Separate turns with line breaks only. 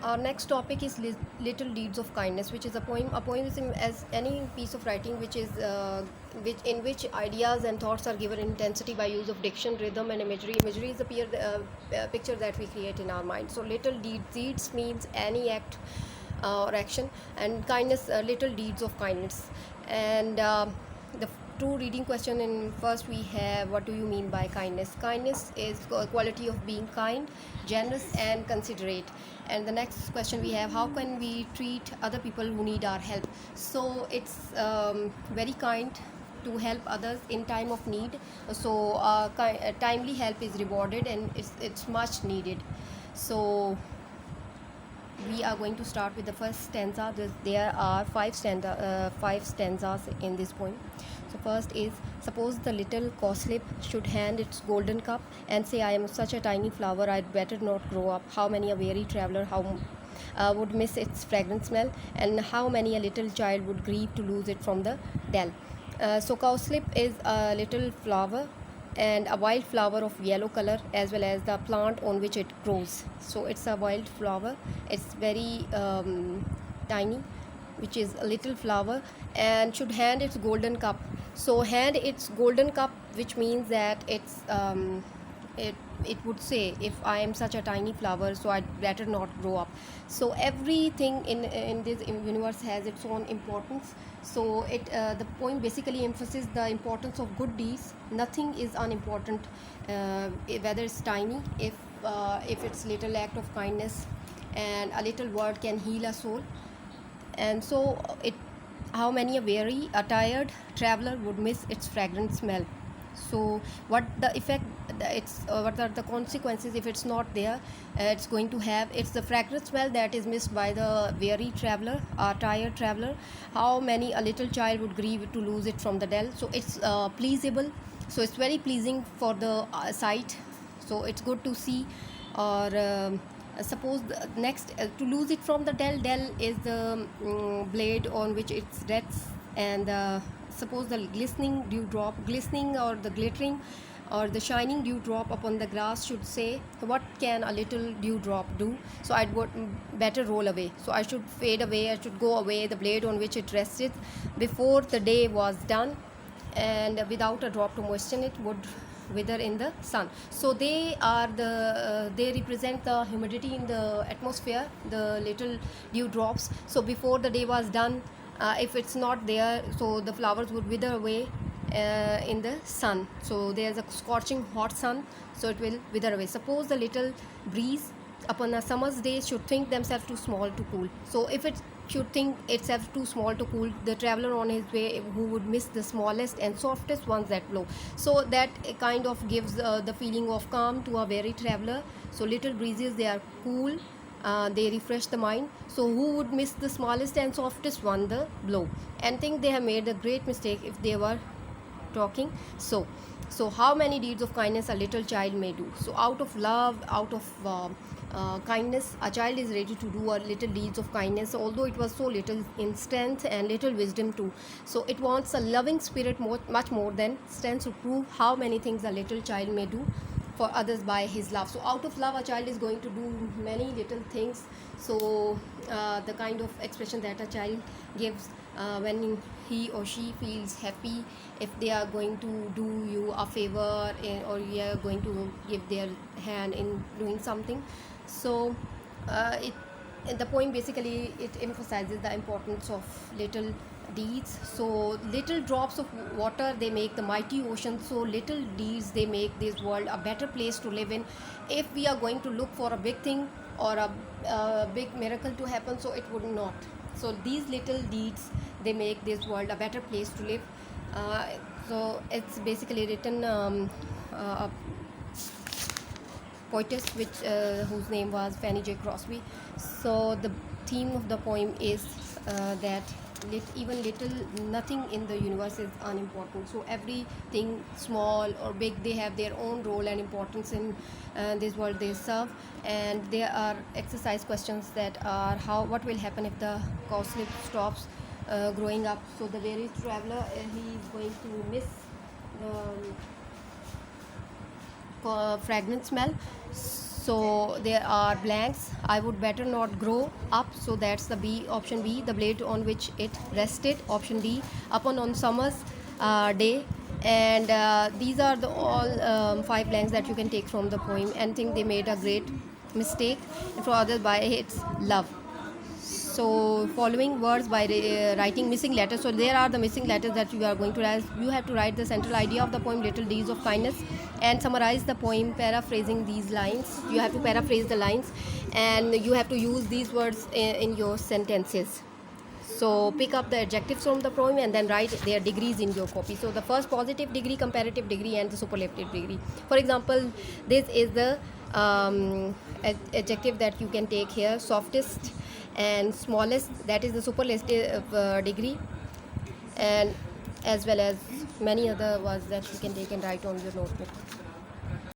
Our next topic is Little Deeds of Kindness, which is a poem. A poem is as any piece of writing in which ideas and thoughts are given intensity by use of diction, rhythm, and imagery. Imagery is a picture that we create in our mind. So little deeds means any act or action, and kindness, little deeds of kindness. And the two reading question in first we have, what do you mean by kindness? Kindness is quality of being kind, generous, and considerate. And the next question we have, how can we treat other people who need our help? So it's very kind to help others in time of need. So timely help is rewarded, and it's much needed. So we are going to start with the first stanza. There are five stanzas in this poem. So first is, suppose the little cowslip should hand its golden cup and say, I am such a tiny flower, I'd better not grow up. How many a weary traveler would miss its fragrant smell, and how many a little child would grieve to lose it from the dell. So cowslip is a little flower and a wild flower of yellow color, as well as the plant on which it grows. So it's a wild flower. It's very tiny, which is a little flower, and should hand its golden cup. So hand its golden cup, which means that it would say, if I am such a tiny flower, so I'd better not grow up. So everything in this universe has its own importance. So the poem basically emphasizes the importance of good deeds. Nothing is unimportant, whether it's tiny, if it's little act of kindness, and a little word can heal a soul. And so how many a tired traveler would miss its fragrant smell. So what are the consequences if it's not there? It's going to have, it's the fragrant smell that is missed by the weary traveler, a tired traveler. How many a little child would grieve to lose it from the dell. So it's pleasable, so it's very pleasing for the sight, so it's good to see. Or suppose the next, to lose it from the dell is the blade on which it rests, and suppose the glistening or the glittering or the shining dewdrop upon the grass should say, what can a little dewdrop do? So I'd better roll away, so I should fade away, I should go away, the blade on which it rested before the day was done, and without a drop to moisten it would wither in the sun. So they represent the humidity in the atmosphere, the little dewdrops. So before the day was done, if it's not there, so the flowers would wither away in the sun. So there's a scorching hot sun, so it will wither away. Suppose the little breeze upon a summer's day should think themselves too small to cool. So if it should think itself too small to cool, the traveler on his way who would miss the smallest and softest ones that blow. So that kind of gives the feeling of calm to a weary traveler. So little breezes, they are cool, they refresh the mind. So who would miss the smallest and softest one, the blow, and think they have made a great mistake if they were talking. So how many deeds of kindness a little child may do. So out of love, out of kindness, a child is ready to do a little deeds of kindness, although it was so little in strength and little wisdom too. So it wants a loving spirit much more than strength to prove how many things a little child may do for others by his love. So out of love, a child is going to do many little things. So the kind of expression that a child gives when he or she feels happy, if they are going to do you a favor, or you are going to give their hand in doing something. So the poem basically, it emphasizes the importance of little deeds. So little drops of water, they make the mighty ocean. So little deeds, they make this world a better place to live in. If we are going to look for a big thing or a big miracle to happen, so it would not. So these little deeds, they make this world a better place to live. So it's basically written a poetess whose name was Fanny J. Crosby. So the theme of the poem is that even little, nothing in the universe is unimportant. So everything, small or big, they have their own role and importance in this world they serve. And there are exercise questions that are, what will happen if the cowslip stops growing up. So the weary traveler, he is going to miss the fragrant smell. So there are blanks. I would better not grow up. So that's the B, option B. The blade on which it rested. Option D. Upon on summer's day. And these are the all 5 blanks that you can take from the poem, and think they made a great mistake, and for others by its love. So following words by writing missing letters. So there are the missing letters that you are going to write. You have to write the central idea of the poem, little deeds of kindness, and summarize the poem paraphrasing these lines. You have to paraphrase the lines, and you have to use these words in your sentences. So pick up the adjectives from the poem and then write their degrees in your copy. So the first, positive degree, comparative degree, and the superlative degree. For example, this is the adjective that you can take here: softest and smallest. That is the superlative degree, and as well as many other words that you can take and write on your notebook.